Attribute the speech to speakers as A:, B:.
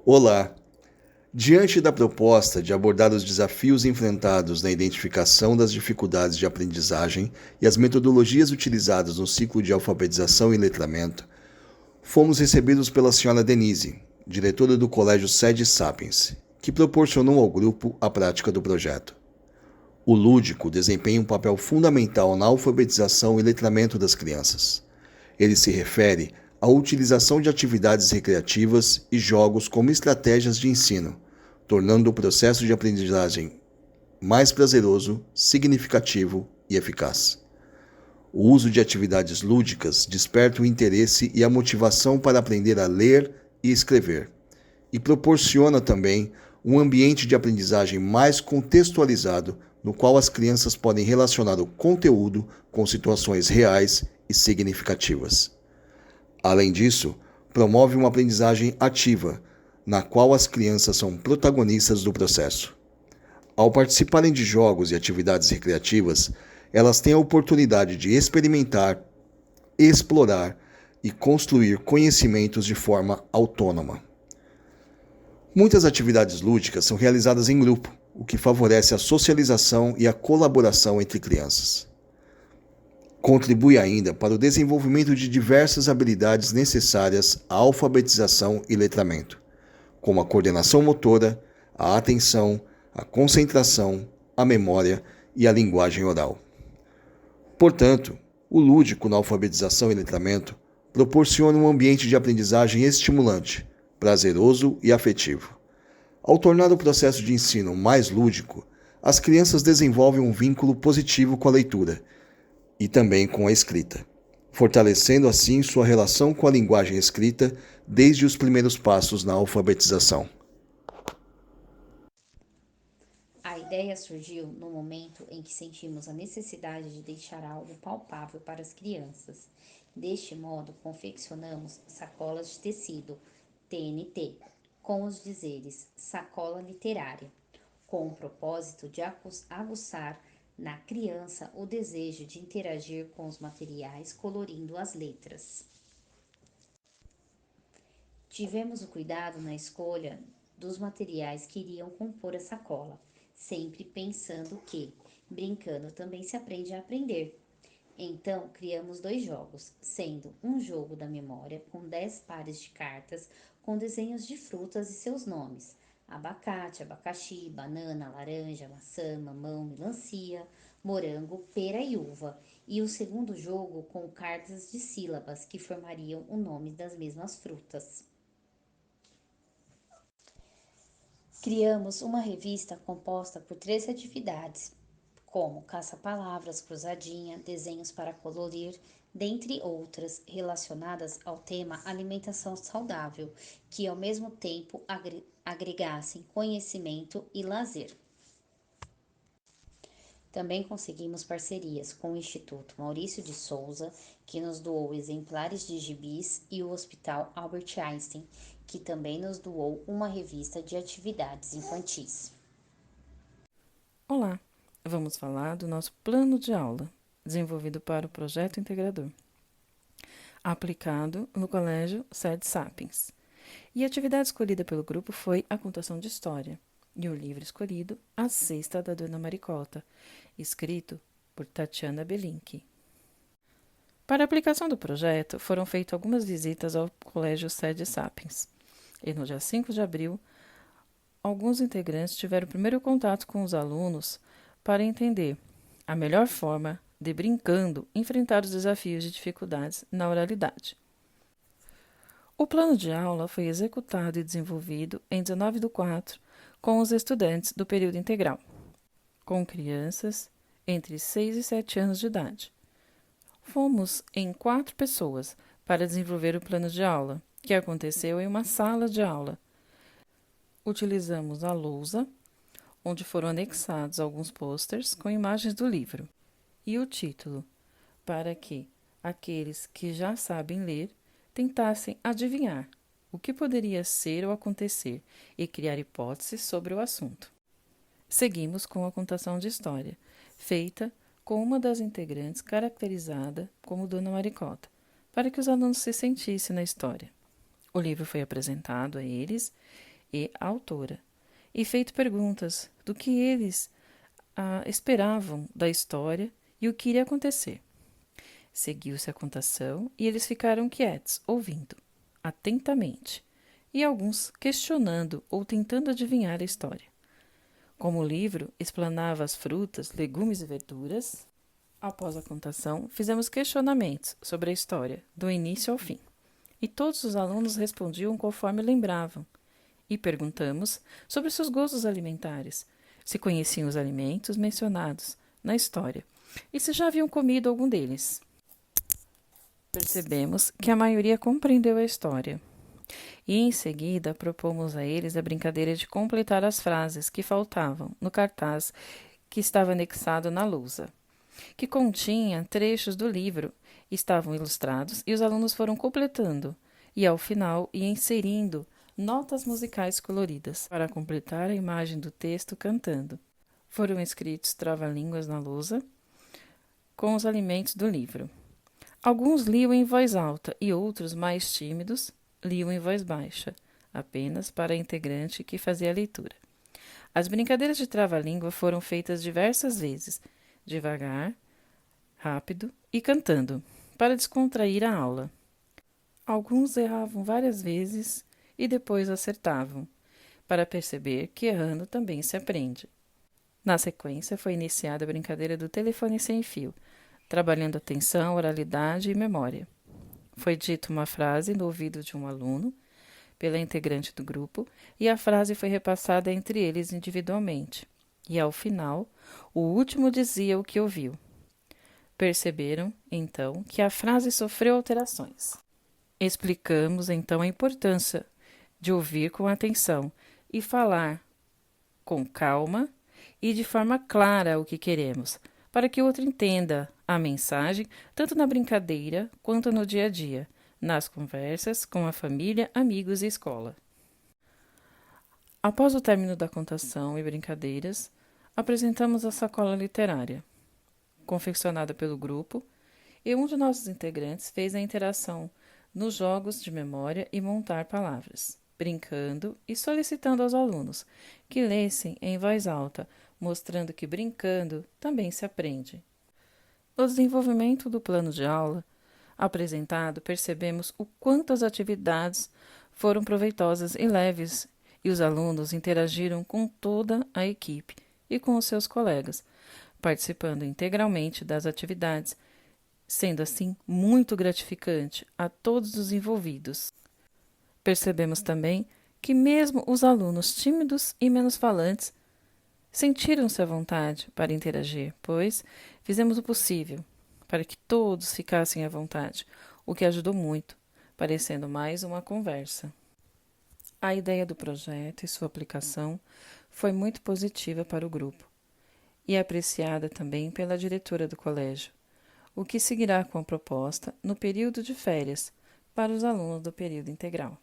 A: Olá! Diante da proposta de abordar os desafios enfrentados na identificação das dificuldades de aprendizagem e as metodologias utilizadas no ciclo de alfabetização e letramento, fomos recebidos pela senhora Denise, diretora do Colégio Sede Sapiens, que proporcionou ao grupo a prática do projeto. O lúdico desempenha um papel fundamental na alfabetização e letramento das crianças. Ele se refere à utilização de atividades recreativas e jogos como estratégias de ensino, tornando o processo de aprendizagem mais prazeroso, significativo e eficaz. O uso de atividades lúdicas desperta o interesse e a motivação para aprender a ler e escrever, e proporciona também um ambiente de aprendizagem mais contextualizado, no qual as crianças podem relacionar o conteúdo com situações reais e significativas. Além disso, promove uma aprendizagem ativa, na qual as crianças são protagonistas do processo. Ao participarem de jogos e atividades recreativas, elas têm a oportunidade de experimentar, explorar e construir conhecimentos de forma autônoma. Muitas atividades lúdicas são realizadas em grupo, o que favorece a socialização e a colaboração entre crianças. Contribui ainda para o desenvolvimento de diversas habilidades necessárias à alfabetização e letramento, como a coordenação motora, a atenção, a concentração, a memória e a linguagem oral. Portanto, o lúdico na alfabetização e letramento proporciona um ambiente de aprendizagem estimulante, prazeroso e afetivo. Ao tornar o processo de ensino mais lúdico, as crianças desenvolvem um vínculo positivo com a leitura e também com a escrita, fortalecendo assim sua relação com a linguagem escrita desde os primeiros passos na alfabetização.
B: A ideia surgiu no momento em que sentimos a necessidade de deixar algo palpável para as crianças. Deste modo, confeccionamos sacolas de tecido TNT, com os dizeres sacola literária, com o propósito de aguçar na criança o desejo de interagir com os materiais colorindo as letras. Tivemos o cuidado na escolha dos materiais que iriam compor a sacola, sempre pensando que, brincando, também se aprende a aprender. Então, criamos dois jogos, sendo um jogo da memória com 10 pares de cartas com desenhos de frutas e seus nomes: abacate, abacaxi, banana, laranja, maçã, mamão, melancia, morango, pera e uva. E o segundo jogo com cartas de sílabas que formariam o nome das mesmas frutas. Criamos uma revista composta por 3 atividades, como caça-palavras, cruzadinha, desenhos para colorir, dentre outras relacionadas ao tema alimentação saudável, que ao mesmo tempo agregassem conhecimento e lazer. Também conseguimos parcerias com o Instituto Maurício de Souza, que nos doou exemplares de gibis, e o Hospital Albert Einstein, que também nos doou uma revista de atividades infantis.
C: Olá, vamos falar do nosso plano de aula, desenvolvido para o projeto integrador, aplicado no Colégio Sede Sapiens. E a atividade escolhida pelo grupo foi a contação de história, e o livro escolhido, A Cesta da Dona Maricota, escrito por Tatiana Belinque. Para a aplicação do projeto, foram feitas algumas visitas ao Colégio Sede Sapiens, e no dia 5 de abril, alguns integrantes tiveram o primeiro contato com os alunos para entender a melhor forma de, brincando, enfrentar os desafios e dificuldades na oralidade. O plano de aula foi executado e desenvolvido em 19/4 com os estudantes do período integral, com crianças entre 6 e 7 anos de idade. Fomos em 4 pessoas para desenvolver o plano de aula, que aconteceu em uma sala de aula. Utilizamos a lousa, onde foram anexados alguns pôsteres com imagens do livro, e o título, para que aqueles que já sabem ler tentassem adivinhar o que poderia ser ou acontecer e criar hipóteses sobre o assunto. Seguimos com a contação de história, feita com uma das integrantes caracterizada como Dona Maricota, para que os alunos se sentissem na história. O livro foi apresentado a eles e a autora, e feito perguntas do que eles esperavam da história e o que iria acontecer. Seguiu-se a contação e eles ficaram quietos, ouvindo, atentamente, e alguns questionando ou tentando adivinhar a história. Como o livro explanava as frutas, legumes e verduras, após a contação, fizemos questionamentos sobre a história, do início ao fim, e todos os alunos respondiam conforme lembravam, e perguntamos sobre seus gostos alimentares, se conheciam os alimentos mencionados na história, e se já haviam comido algum deles. Percebemos que a maioria compreendeu a história. E em seguida propomos a eles a brincadeira de completar as frases que faltavam no cartaz que estava anexado na lousa, que continha trechos do livro, estavam ilustrados e os alunos foram completando, e ao final ia inserindo notas musicais coloridas para completar a imagem do texto cantando. Foram escritos trava-línguas na lousa com os alimentos do livro. Alguns liam em voz alta e outros, mais tímidos, liam em voz baixa, apenas para a integrante que fazia a leitura. As brincadeiras de trava-língua foram feitas diversas vezes, devagar, rápido e cantando, para descontrair a aula. Alguns erravam várias vezes e depois acertavam, para perceber que errando também se aprende. Na sequência, foi iniciada a brincadeira do telefone sem fio, trabalhando atenção, oralidade e memória. Foi dita uma frase no ouvido de um aluno, pela integrante do grupo, e a frase foi repassada entre eles individualmente. E, ao final, o último dizia o que ouviu. Perceberam, então, que a frase sofreu alterações. Explicamos, então, a importância de ouvir com atenção e falar com calma e de forma clara o que queremos, para que o outro entenda a mensagem tanto na brincadeira quanto no dia a dia, nas conversas com a família, amigos e escola. Após o término da contação e brincadeiras, apresentamos a sacola literária, confeccionada pelo grupo, e um de nossos integrantes fez a interação nos jogos de memória e montar palavras, brincando e solicitando aos alunos que lessem em voz alta, mostrando que brincando também se aprende. No desenvolvimento do plano de aula apresentado, percebemos o quanto as atividades foram proveitosas e leves, e os alunos interagiram com toda a equipe e com os seus colegas, participando integralmente das atividades, sendo assim muito gratificante a todos os envolvidos. Percebemos também que mesmo os alunos tímidos e menos falantes sentiram-se à vontade para interagir, pois fizemos o possível para que todos ficassem à vontade, o que ajudou muito, parecendo mais uma conversa. A ideia do projeto e sua aplicação foi muito positiva para o grupo e apreciada também pela diretora do colégio, o que seguirá com a proposta no período de férias para os alunos do período integral.